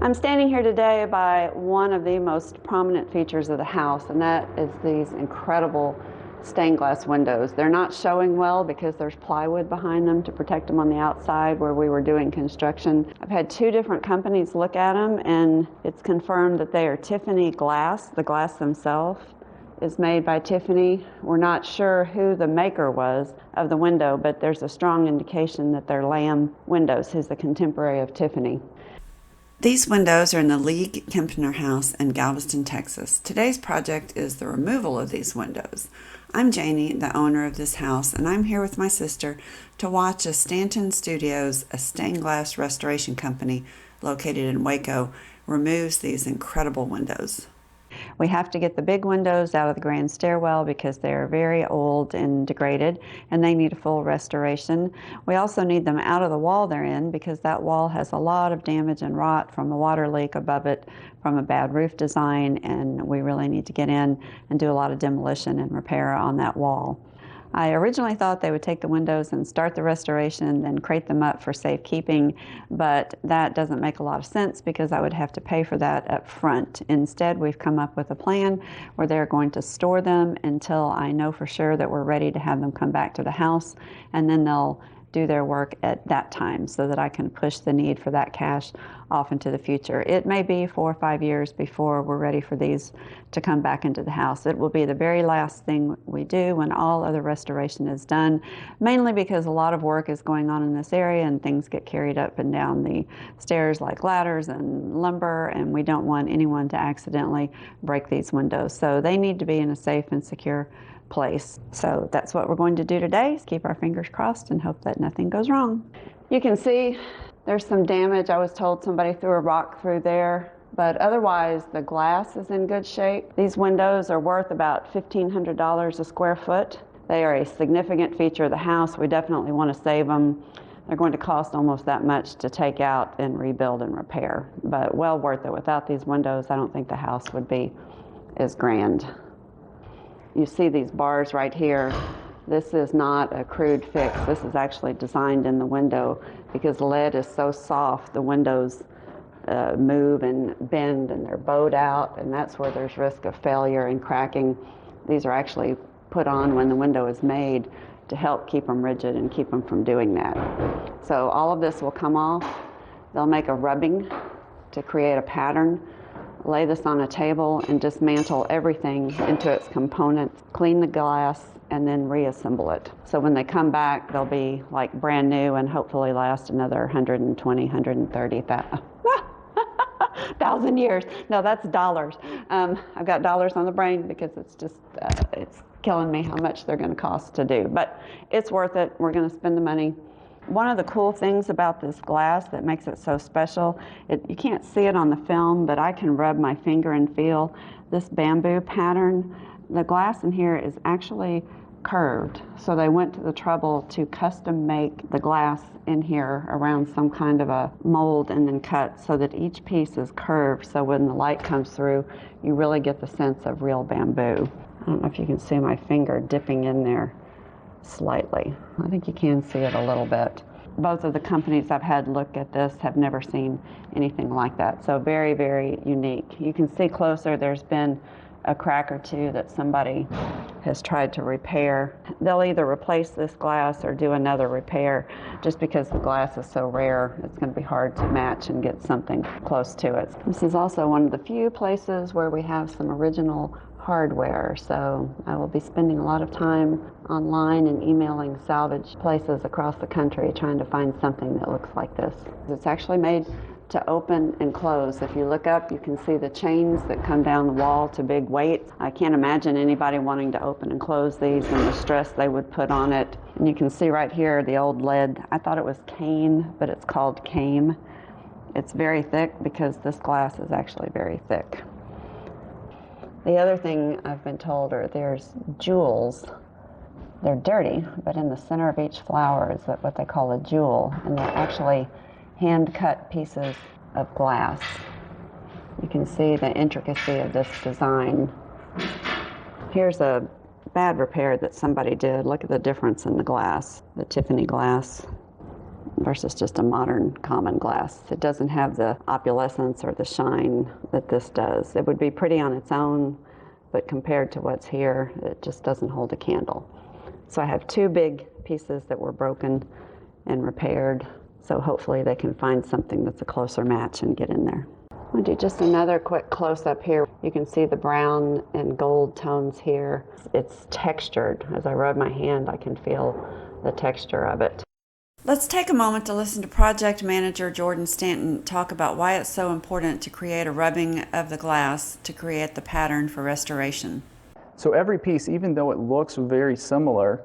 I'm standing here today by one of the most prominent features of the house, and that is these incredible stained glass windows. They're not showing well because there's plywood behind them to protect them on the outside where we were doing construction. I've had two different companies look at them, and it's confirmed that they are Tiffany glass. The glass themselves is made by Tiffany. We're not sure who the maker was of the window, but there's a strong indication that they're Lamb Windows, who's the contemporary of Tiffany. These windows are in the League-Kempner house in Galveston, Texas. Today's project is the removal of these windows. I'm Janie, the owner of this house, and I'm here with my sister to watch as Stanton Studios, a stained glass restoration company located in Waco, removes these incredible windows. We have to get the big windows out of the grand stairwell because they're very old and degraded and they need a full restoration. We also need them out of the wall they're in because that wall has a lot of damage and rot from a water leak above it from a bad roof design, and we really need to get in and do a lot of demolition and repair on that wall. I originally thought they would take the windows and start the restoration and then crate them up for safekeeping, but that doesn't make a lot of sense because I would have to pay for that up front. Instead, we've come up with a plan where they're going to store them until I know for sure that we're ready to have them come back to the house, and then they'll do their work at that time so that I can push the need for that cash off into the future. It may be 4 or 5 years before we're ready for these to come back into the house. It will be the very last thing we do when all other restoration is done, mainly because a lot of work is going on in this area and things get carried up and down the stairs like ladders and lumber, and we don't want anyone to accidentally break these windows. So they need to be in a safe and secure place. So that's what we're going to do today, is keep our fingers crossed and hope that nothing goes wrong. You can see there's some damage. I was told somebody threw a rock through there, but otherwise the glass is in good shape. These windows are worth about $1,500 a square foot. They are a significant feature of the house. We definitely want to save them. They're going to cost almost that much to take out and rebuild and repair, but well worth it. Without these windows, I don't think the house would be as grand. You see these bars right here. This is not a crude fix. This is actually designed in the window because lead is so soft, the windows move and bend and they're bowed out, and that's where there's risk of failure and cracking. These are actually put on when the window is made to help keep them rigid and keep them from doing that. So all of this will come off. They'll make a rubbing to create a pattern, lay this on a table and dismantle everything into its components, clean the glass, and then reassemble it. So when they come back, they'll be like brand new and hopefully last another 120, 130,000 years. No, that's dollars. I've got dollars on the brain because it's just, it's killing me how much they're gonna cost to do. But it's worth it. We're gonna spend the money. One of the cool things about this glass that makes it so special, you can't see it on the film, but I can rub my finger and feel this bamboo pattern. The glass in here is actually curved, so they went to the trouble to custom make the glass in here around some kind of a mold and then cut so that each piece is curved, so when the light comes through, you really get the sense of real bamboo. I don't know if you can see my finger dipping in there slightly. I think you can see it a little bit. Both of the companies I've had look at this have never seen anything like that. So very, very unique. You can see closer there's been a crack or two that somebody has tried to repair. They'll either replace this glass or do another repair. Just because the glass is so rare, it's going to be hard to match and get something close to it. This is also one of the few places where we have some original hardware, so I will be spending a lot of time online and emailing salvage places across the country trying to find something that looks like this. It's actually made to open and close. If you look up, you can see the chains that come down the wall to big weights. I can't imagine anybody wanting to open and close these and the stress they would put on it. And you can see right here the old lead. I thought it was cane, but it's called came. It's very thick because this glass is actually very thick. The other thing I've been told are there's jewels. They're dirty, but in the center of each flower is what they call a jewel, and they're actually hand-cut pieces of glass. You can see the intricacy of this design. Here's a bad repair that somebody did. Look at the difference in the glass, the Tiffany glass. versus just a modern common glass. It doesn't have the opulence or the shine that this does. It would be pretty on its own, but compared to what's here, it just doesn't hold a candle. So I have 2 big pieces that were broken and repaired, so hopefully they can find something that's a closer match and get in there. I'll do just another quick close-up here. You can see the brown and gold tones here. It's textured. As I rub my hand, I can feel the texture of it. Let's take a moment to listen to Project Manager Jordan Stanton talk about why it's so important to create a rubbing of the glass to create the pattern for restoration. So every piece, even though it looks very similar,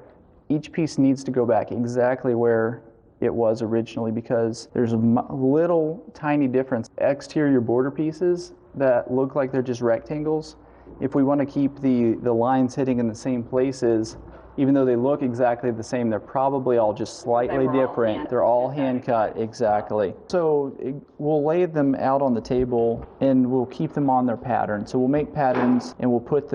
each piece needs to go back exactly where it was originally, because there's a little tiny difference. Exterior border pieces that look like they're just rectangles, if we want to keep the lines hitting in the same places, even though they look exactly the same, they're probably all just slightly different. They're all hand cut, exactly. So we'll lay them out on the table and we'll keep them on their pattern. So we'll make patterns and we'll put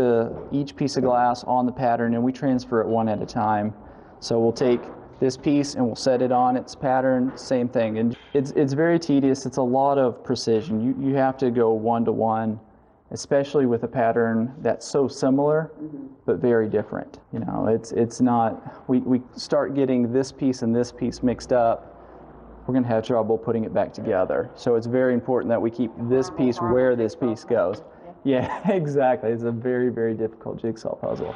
each piece of glass on the pattern, and we transfer it one at a time. So we'll take this piece and we'll set it on its pattern, same thing. And it's very tedious. It's a lot of precision. You have to go one-to-one, especially with a pattern that's so similar but very different. You know, it's not, we start getting this piece and this piece mixed up, we're going to have trouble putting it back together. So it's very important that we keep this piece where this piece goes. Yeah, exactly. It's a very, very difficult jigsaw puzzle.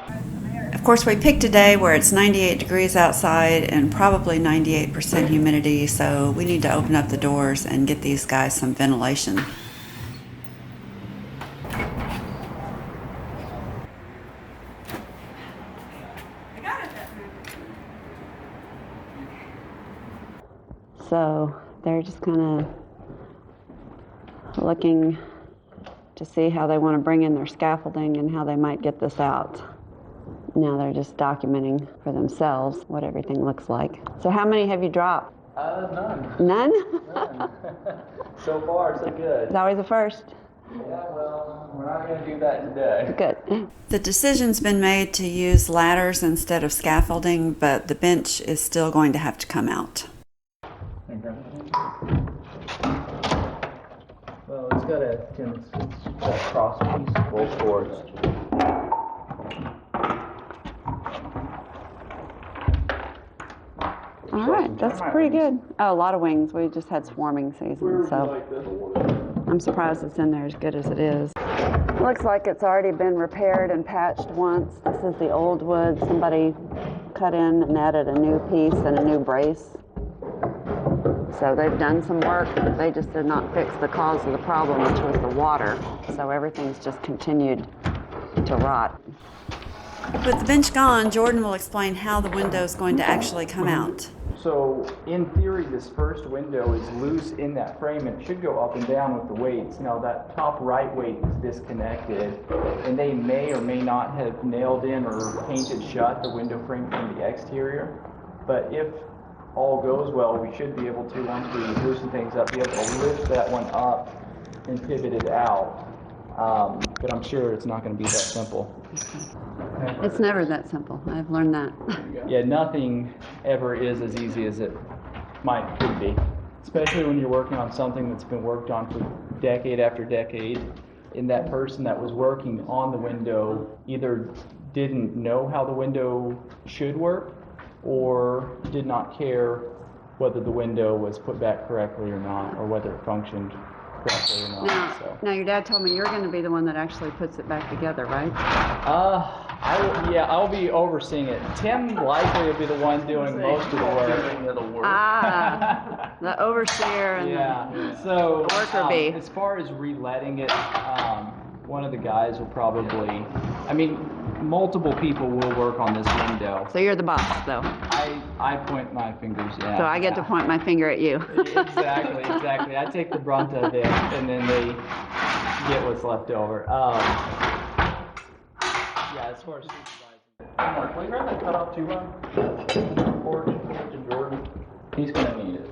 Of course, we picked a day where it's 98 degrees outside and probably 98% humidity, so we need to open up the doors and get these guys some ventilation. So they're just kind of looking to see how they want to bring in their scaffolding and how they might get this out. Now they're just documenting for themselves what everything looks like. So how many have you dropped? None. None? None. So far, so good. It's always a first. Yeah, well, we're not going to do that today. Good. The decision's been made to use ladders instead of scaffolding, but the bench is still going to have to come out. Well, it's got a cross piece, both boards. All right, that's pretty good. Oh, a lot of wings. We just had swarming season, so I'm surprised it's in there as good as it is. Looks like it's already been repaired and patched once. This is the old wood. Somebody cut in and added a new piece and a new brace. So they've done some work, but they just did not fix the cause of the problem, which was the water. So everything's just continued to rot. With the bench gone, Jordan will explain how the window is going to actually come out. So in theory, this first window is loose in that frame and it should go up and down with the weights. Now that top right weight is disconnected, and they may or may not have nailed in or painted shut the window frame from the exterior. But if all goes well, we should be able to, once we loosen things up, be able to lift that one up and pivot it out. But I'm sure it's not going to be that simple. It's never that simple. I've learned that. Yeah, nothing ever is as easy as it could be, especially when you're working on something that's been worked on for decade after decade, and that person that was working on the window either didn't know how the window should work or did not care whether the window was put back correctly or not, or whether it functioned correctly or not. Now your dad told me you're going to be the one that actually puts it back together, right? I'll be overseeing it. Tim likely will be the one doing most of the work. Ah, the overseer and So the worker bee. As far as reletting it, one of the guys will probably, multiple people will work on this window. So you're the boss, though. I point my fingers, yeah. So I get to point my finger at you. Exactly. I take the brunt of it, and then they get what's left over. As far as supervising. Mark, will you grab that cutoff too, for Jordan? He's going to need it.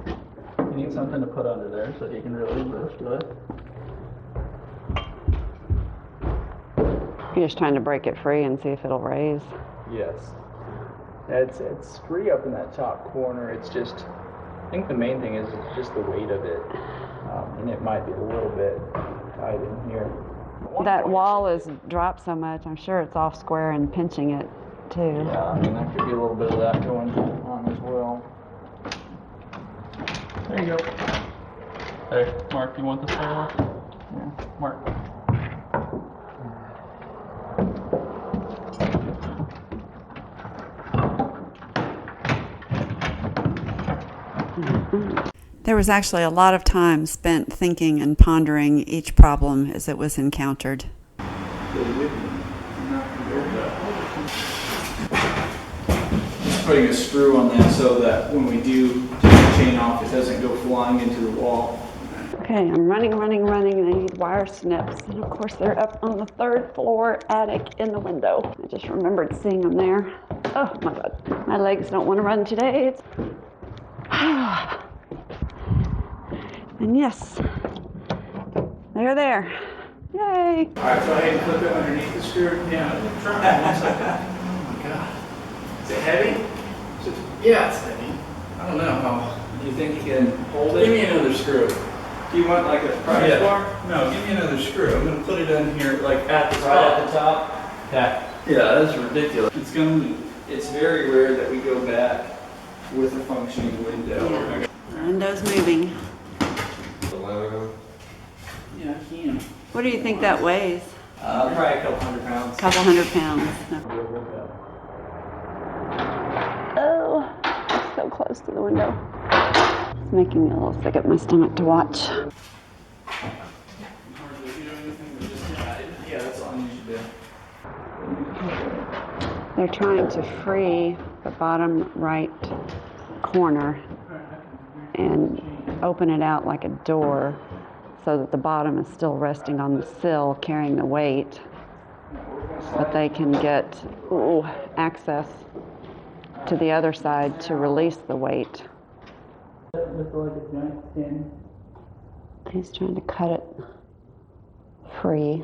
He needs something to put under there so he can really lift it. You're just trying to break it free and see if it'll raise. Yes. It's free up in that top corner. It's just I think the main thing is just the weight of it, and it might be a little bit tight in here. That wall is dropped so much, I'm sure it's off square and pinching it too. Yeah, I mean, there could be a little bit of that going on as well. There you go. Hey, Mark, you want the stairwell? Yeah, Mark. There was actually a lot of time spent thinking and pondering each problem as it was encountered. Just putting a screw on that so that when we do take the chain off, it doesn't go flying into the wall. Okay, I'm running, and I need wire snips. And of course, they're up on the 3rd floor attic in the window. I just remembered seeing them there. Oh my God, my legs don't want to run today. And yes, they're there. Yay! All right, so I had to clip it underneath the screw. Yeah, try it 1 second. Oh my God. Is it heavy? Yeah, it's heavy. I don't know how. Do you think you can hold it? Give me another screw. Do you want like a price bar? No, give me another screw. I'm going to put it in here like at the top. Right at the top? Okay. Yeah, that's ridiculous. It's very rare that we go back with a functioning window. Yeah. Okay. The window's moving. Yeah, I can. What do you think that weighs? Probably a couple 100 pounds. Couple 100 pounds. Oh, it's so close to the window. It's making me a little sick at my stomach to watch. Yeah, that's all you should do. They're trying to free the bottom right corner and open it out like a door so that the bottom is still resting on the sill carrying the weight, but they can get access to the other side to release the weight. He's trying to cut it free.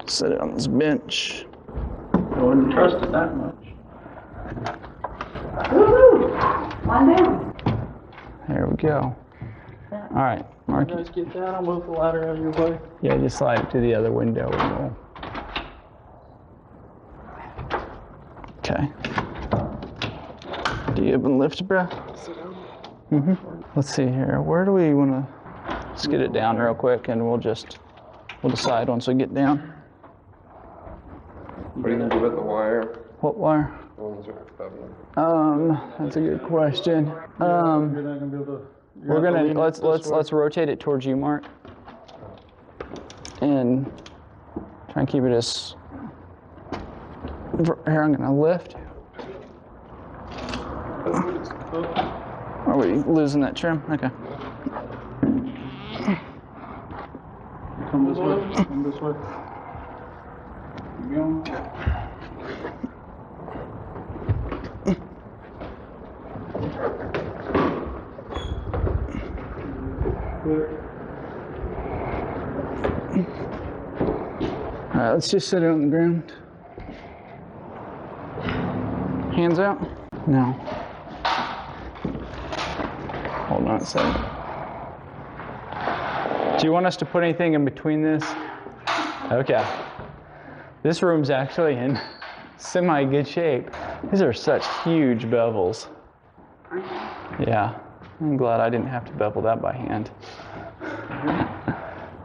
Set it on this bench. I wouldn't trust it that much. Lie down. There we go. All right, Mark. You guys get that? I'll move the ladder out of your way. Yeah, just slide it to the other window and we'll... Okay. Do you have a lift, bro? Mm-hmm. Let's see here. Where do we want to... Let's get it down real quick and we'll decide once we get down. What are you going to do with the wire? What wire? That's a good question. We're gonna let's rotate it towards you, Mark, and try and keep it as. Here, I'm gonna lift. Are we losing that trim? Okay. Come this way. Come this way. Keep going. All right, let's just set it on the ground. Hands out? No. Hold on a second. Do you want us to put anything in between this? Okay. This room's actually in semi-good shape. These are such huge bevels. Yeah, I'm glad I didn't have to bevel that by hand.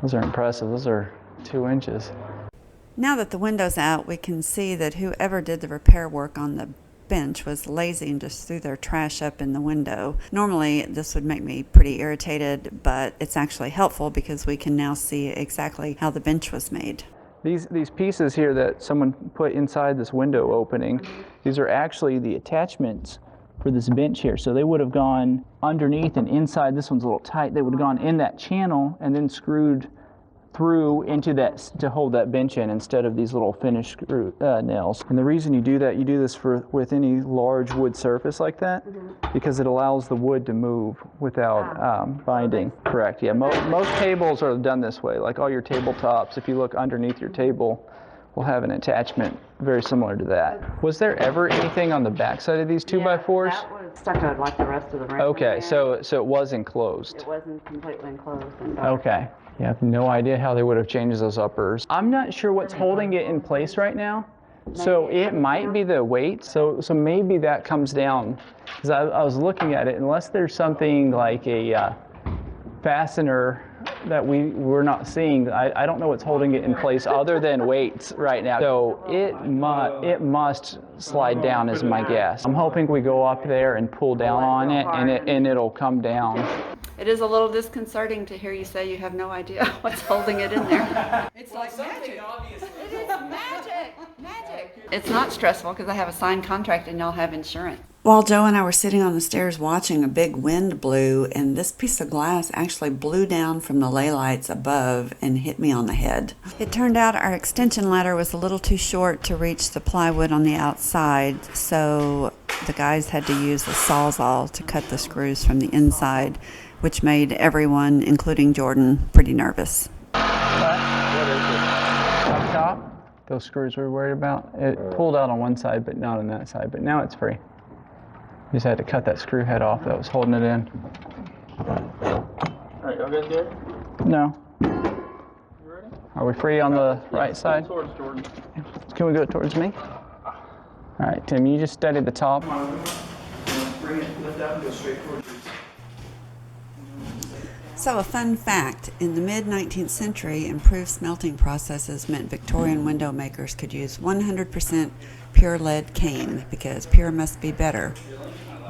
Those are impressive. Those are 2 inches. Now that the window's out, we can see that whoever did the repair work on the bench was lazy and just threw their trash up in the window. Normally, this would make me pretty irritated, but it's actually helpful because we can now see exactly how the bench was made. These pieces here that someone put inside this window opening, these are actually the attachments for this bench here. So they would have gone underneath and inside. This one's a little tight. They would have gone in that channel and then screwed through into that to hold that bench in instead of these little finished screw nails. And the reason you do that, you do this with any large wood surface like that, because it allows the wood to move without binding. Correct. Yeah. Most tables are done this way. Like all your tabletops, if you look underneath your table, will have an attachment very similar to that. Was there ever anything on the back side of these 2x4s? That was stuccoed like the rest of the room. Okay, so it was enclosed. It wasn't completely enclosed. Okay. You have no idea how they would have changed those uppers. I'm not sure what's holding it in place right now. So it might be the weight. So maybe that comes down. Because I was looking at it, unless there's something like a fastener that we're not seeing, I don't know what's holding it in place other than weights right now. So it must slide down is my guess. I'm hoping we go up there and pull down on it and it'll come down. It is a little disconcerting to hear you say you have no idea what's holding it in there. It's like magic. It is magic. Magic. It's not stressful because I have a signed contract and y'all have insurance. While Joe and I were sitting on the stairs watching, a big wind blew, and this piece of glass actually blew down from the lay lights above and hit me on the head. It turned out our extension ladder was a little too short to reach the plywood on the outside, so the guys had to use a sawzall to cut the screws from the inside, which made everyone, including Jordan, pretty nervous. What is it? Up top? Those screws we were worried about? It pulled out on one side, but not on that side. But now it's free. Just had to cut that screw head off that was holding it in. Alright, y'all guys good? No. You ready? Are we free on the right side? Towards Jordan. Can we go towards me? Alright, Tim, you just steady the top. Bring it, lift up and go straight towards you. So a fun fact, in the mid-19th century, improved smelting processes meant Victorian window makers could use 100% pure lead cane because pure must be better.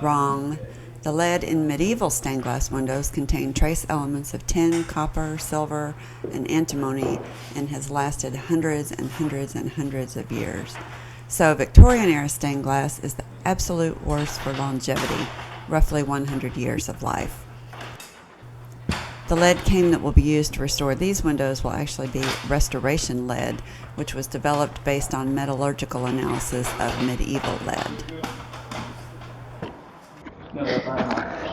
Wrong. The lead in medieval stained glass windows contained trace elements of tin, copper, silver, and antimony and has lasted hundreds and hundreds and hundreds of years. So Victorian era stained glass is the absolute worst for longevity, roughly 100 years of life. The lead cane that will be used to restore these windows will actually be restoration lead, which was developed based on metallurgical analysis of medieval lead.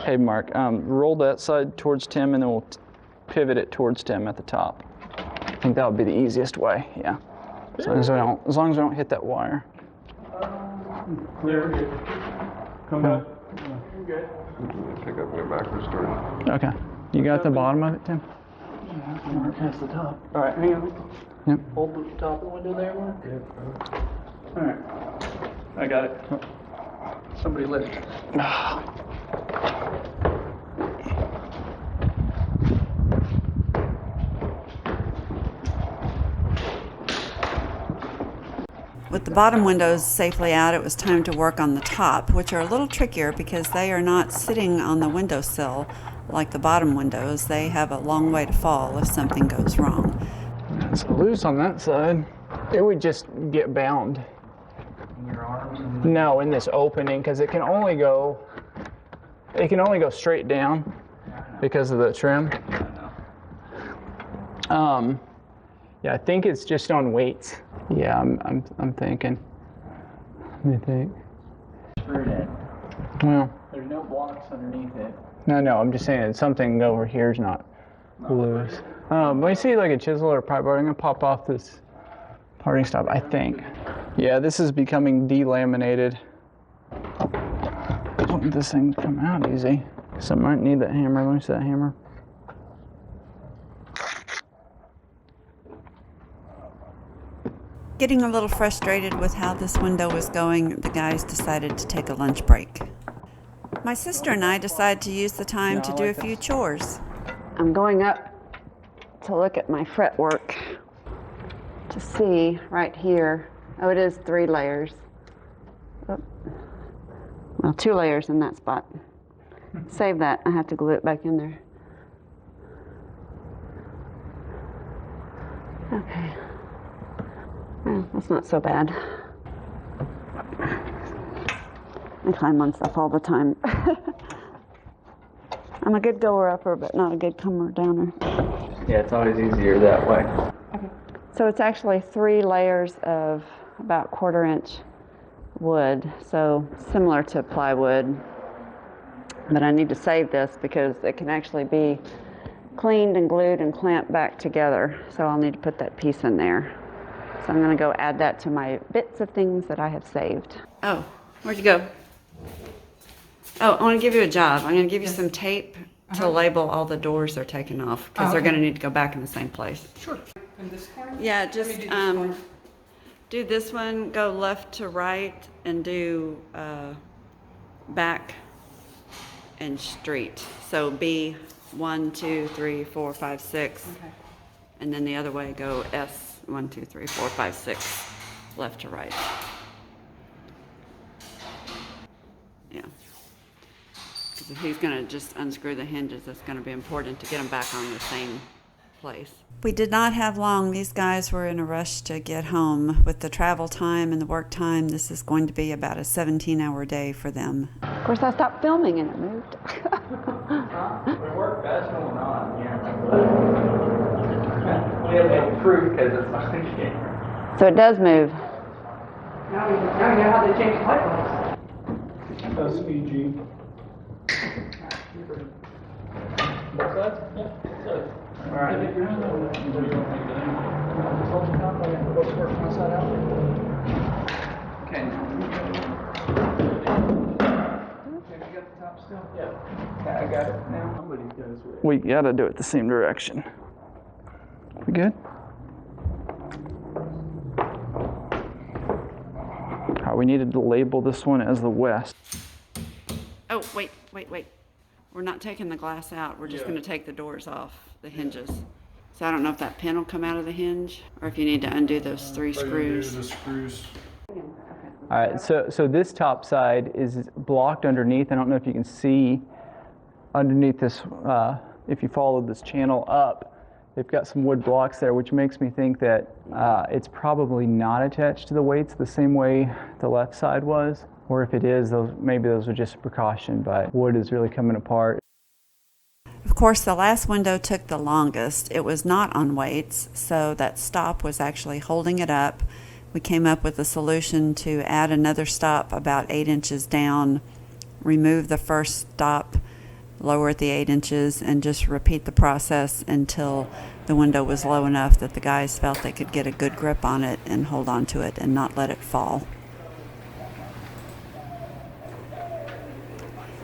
Hey, Mark, roll that side towards Tim, and then we'll pivot it towards Tim at the top. I think that would be the easiest way. Yeah. As long as we don't hit that wire. Clear, good. Come back. You're good. Pick up, go backwards, Jordan. Okay. You got the bottom of it, Tim? Mark has the top. Alright, hang on. Yep. Hold the top of the window there, Mark. Yep. Alright. I got it. Somebody lift. With the bottom windows safely out, it was time to work on the top, which are a little trickier because they are not sitting on the windowsill like the bottom windows. They have a long way to fall if something goes wrong. It's loose on that side. It would just get bound. In your arms. No, in this opening, because it can only go straight down because of the trim. Yeah, I think it's just on weights. Yeah, I'm thinking. Let me think. Screwed in. Well, There's no blocks underneath it. no, I'm just saying something over here is not loose. When you see like a chisel or a pry bar, I'm gonna pop off this parting stop, I think. Yeah, this is becoming delaminated. I want this thing to come out easy. So I might need that hammer. Let me see that hammer. Getting a little frustrated with how this window was going, the guys decided to take a lunch break. My sister and I decided to use the time to do a few chores. I'm going up to look at my fretwork to see right here. Oh, it is 3 layers. Oh. Well, 2 layers in that spot. Save that. I have to glue it back in there. Okay. Well, that's not so bad. I climb on stuff all the time. I'm a good goer-upper, but not a good comer-downer. Yeah, it's always easier that way. Okay. So it's actually 3 layers of about 1/4 inch wood, so similar to plywood. But I need to save this because it can actually be cleaned and glued and clamped back together. So I'll need to put that piece in there. So I'm going to go add that to my bits of things that I have saved. Oh, where'd you go? Oh, I want to give you a job. I'm going to give you some tape to label all the doors they're taking off because they're going to need to go back in the same place. Sure. In this corner? Yeah, just do this corner. do this one, go left to right, and do back and street. So B 1, 2, 3, 4, 5, 6, Okay. and then the other way go S 1, 2, 3, 4, 5, 6, left to right. Yeah. Because if he's going to just unscrew the hinges, it's going to be important to get them back on the same place. We did not have long. These guys were in a rush to get home. With the travel time and the work time, this is going to be about a 17-hour day for them. Of course, I stopped filming and it moved. We work best when we're not, yeah. We have any proof because it's not the camera. So it does move. Now we know how they change the light bulbs. SVG. Both sides? Yeah, both sides. All right. What do you want me to do? Let's work one side out. Okay. Have you got the top still? Yeah. Okay, I got it now. Somebody does it. We gotta do it the same direction. We good? We needed to label this one as the west. Oh, wait. We're not taking the glass out. We're just going to take the doors off, the hinges. So I don't know if that pin will come out of the hinge or if you need to undo those 3 screws. The screws. All right, so this top side is blocked underneath. I don't know if you can see underneath this, if you follow this channel up, they've got some wood blocks there, which makes me think that it's probably not attached to the weights the same way the left side was. Or if it is, maybe those are just a precaution, but wood is really coming apart. Of course, the last window took the longest. It was not on weights, so that stop was actually holding it up. We came up with a solution to add another stop about 8 inches down, remove the first stop, lower it the 8 inches, and just repeat the process until the window was low enough that the guys felt they could get a good grip on it and hold on to it and not let it fall.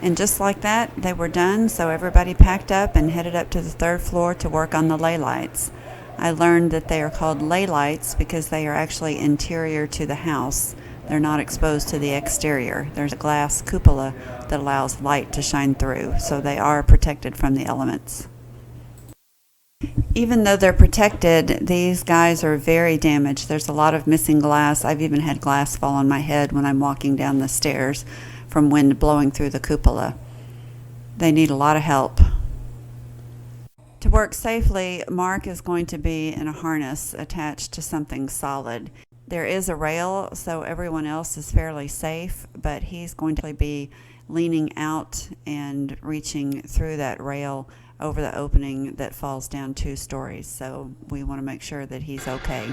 And just like that, they were done, so everybody packed up and headed up to the 3rd floor to work on the lay lights. I learned that they are called lay lights because they are actually interior to the house. They're not exposed to the exterior. There's a glass cupola that allows light to shine through, so they are protected from the elements. Even though they're protected, these guys are very damaged. There's a lot of missing glass. I've even had glass fall on my head when I'm walking down the stairs from wind blowing through the cupola. They need a lot of help. To work safely, Mark is going to be in a harness attached to something solid. There is a rail, so everyone else is fairly safe, but he's going to be leaning out and reaching through that rail over the opening that falls down 2 stories, so we want to make sure that he's okay.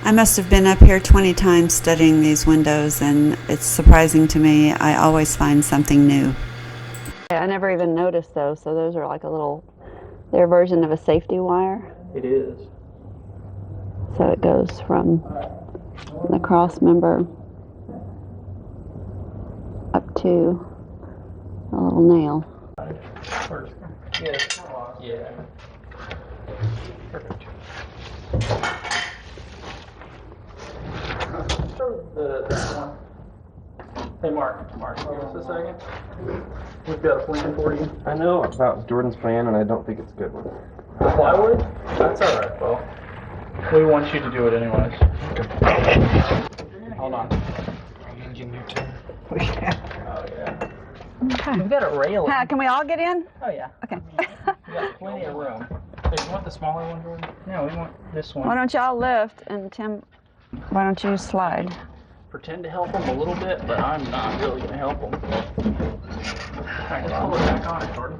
I must have been up here 20 times studying these windows, and it's surprising to me. I always find something new. I never even noticed those, so those are like their version of a safety wire. It is. So it goes from the cross member up to a little nail. Yes. Yeah. Perfect. That one. Hey, Mark, give us a second. We've got a plan for you. I know about Jordan's plan, and I don't think it's a good one. The plywood? That's all right, well, we want you to do it anyways. Hold on. Oh, yeah. Okay. We've got a railing. Can we all get in? Oh, yeah. Okay. We've got plenty of room. Hey, you want the smaller one, Jordan? No, we want this one. Why don't y'all lift, and Tim, why don't you slide? Pretend to help them a little bit, but I'm not really going to help them. All right, just pull it back on it, Jordan.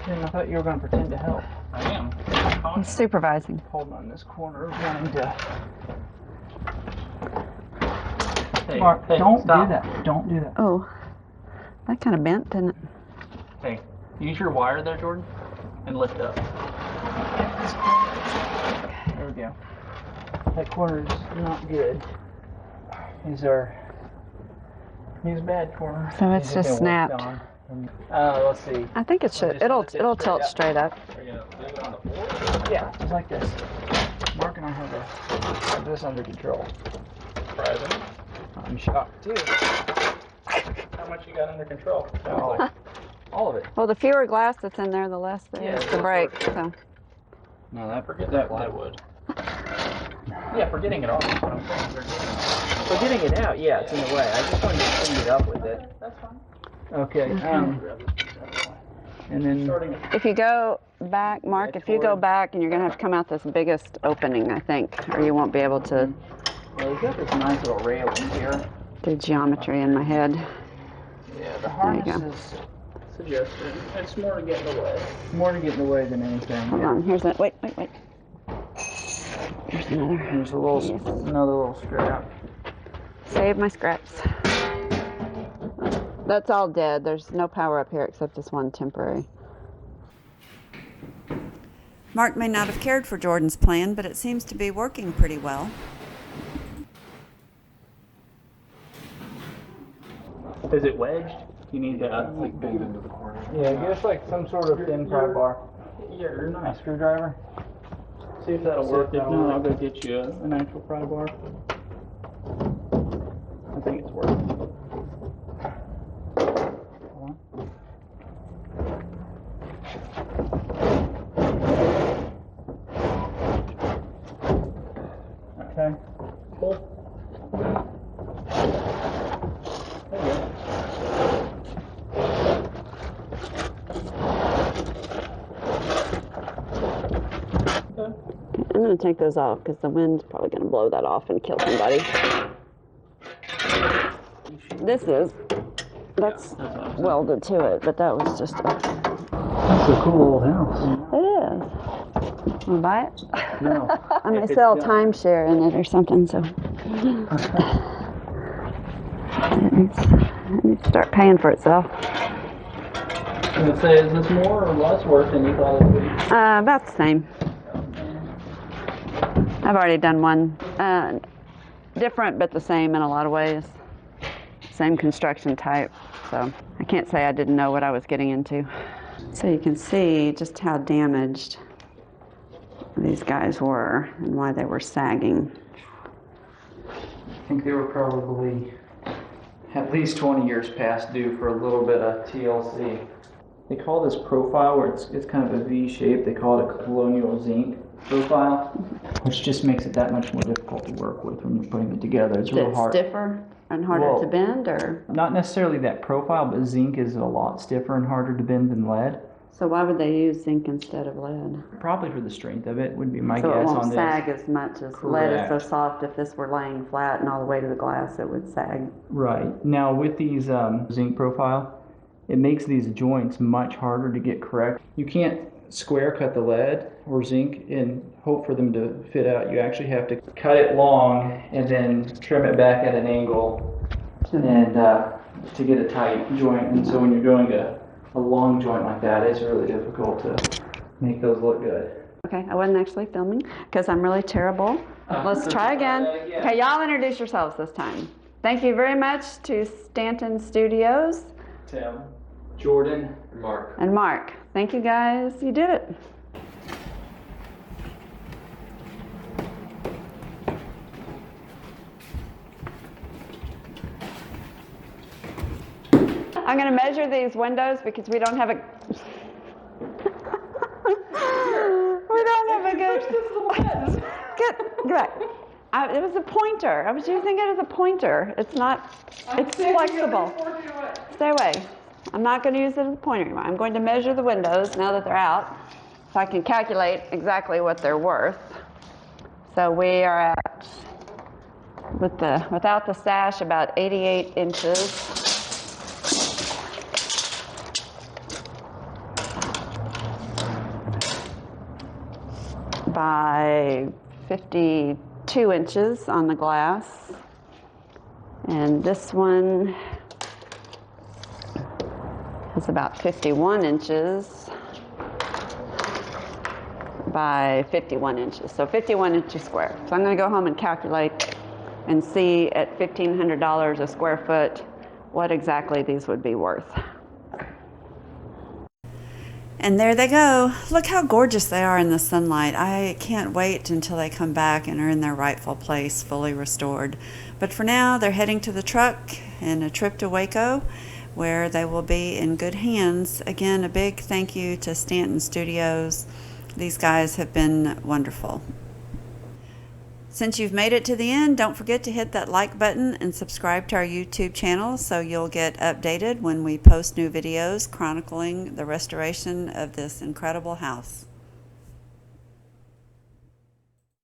Tim, I thought you were going to pretend to help. I am. He's supervising. Holding on this corner, wanting to. Hey, Mark, hey, don't stop. do that. Don't do that. Oh, that kind of bent, didn't it? Hey, use your wire there, Jordan, and lift up. There we go. That corner's not good. These are bad corners. So it's These have just been worked snapped. on. Let's see. I think it should. It'll tilt straight up. Are you gonna leave it on the floor? Yeah, just like this. Mark and I have this under control. Surprising. I'm shocked too. How much you got under control? Oh, all of it. Well, the fewer glass that's in there, the less there Yeah, is to less break. work. So No, that forget that plywood. Yeah, for getting it off. That's what I'm saying. For getting it out, yeah, it's in the way. I just wanted to clean it up with it. That's fine. Okay. And then if you go back, Mark, if you go back, and you're gonna have to come out this biggest opening, I think, or you won't be able to well, we've got this nice little railing here. do geometry in my head. Yeah, the There you harness go. is suggested. It's more to get in the way. More to get in the way than anything. Hold on. Here's that. Wait. Here's another. There's a little, another little strap. Save my scraps. That's all dead. There's no power up here except this one temporary. Mark may not have cared for Jordan's plan, but it seems to be working pretty well. Is it wedged? You need to Like bend into the corner. yeah, get us like some sort of thin pry bar. You're A nice. screwdriver. See if that'll work. If not, I'll go get you an actual pry bar. I think it's working. Hold on. Okay. Cool. There you go. I'm going to take those off because the wind's probably going to blow that off and kill somebody. That's welded to it, but that was just That's a cool old house. it is. Want to buy it? No. I may If it's sell done. timeshare in it or something, so it needs to start paying for itself. I was gonna say, is this more or less work than you thought it would be? About the same. I've already done one. Different, but the same in a lot of ways. Same construction type. So I can't say I didn't know what I was getting into. So you can see just how damaged these guys were and why they were sagging. I think they were probably at least 20 years past due for a little bit of TLC. They call this profile, where it's kind of a V shape, they call it a colonial zinc profile, which just makes it that much more difficult to work with when you're putting it together. It's real Is it hard. stiffer and harder Well, to bend, or? Not necessarily that profile, but zinc is a lot stiffer and harder to bend than lead. So why would they use zinc instead of lead? Probably for the strength of it would be my So it guess won't on this. sag as much as lead is so Correct. soft. If this were laying flat and all the way to the glass, it would sag. Right. Now with these zinc profile, it makes these joints much harder to get correct. You can't square cut the lead or zinc and hope for them to fit out. You actually have to cut it long and then trim it back at an angle and to get a tight joint. And so when you're doing a long joint like that, it's really difficult to make those look good. Okay, I wasn't actually filming because I'm really terrible. Let's try again. Okay, y'all introduce yourselves this time. Thank you very much to Stanton Studios Tim, Jordan, Mark. and Mark. Thank you guys. You did it. I'm going to measure these windows because we don't have a... we don't have a good... Get back. It was a pointer. I was using it as a pointer. It's not... It's flexible. Stay away. I'm not going to use it as a pointer anymore. I'm going to measure the windows now that they're out so I can calculate exactly what they're worth. So we are at, without the sash, about 88 inches. By 52 inches on the glass. And this one is about 51 inches by 51 inches, so 51 inches square. So I'm going to go home and calculate and see at $1,500 a square foot what exactly these would be worth. And there they go. Look how gorgeous they are in the sunlight. I can't wait until they come back and are in their rightful place, fully restored. But for now, they're heading to the truck and a trip to Waco, where they will be in good hands. Again, a big thank you to Stanton Studios. These guys have been wonderful. Since you've made it to the end, don't forget to hit that like button and subscribe to our YouTube channel so you'll get updated when we post new videos chronicling the restoration of this incredible house.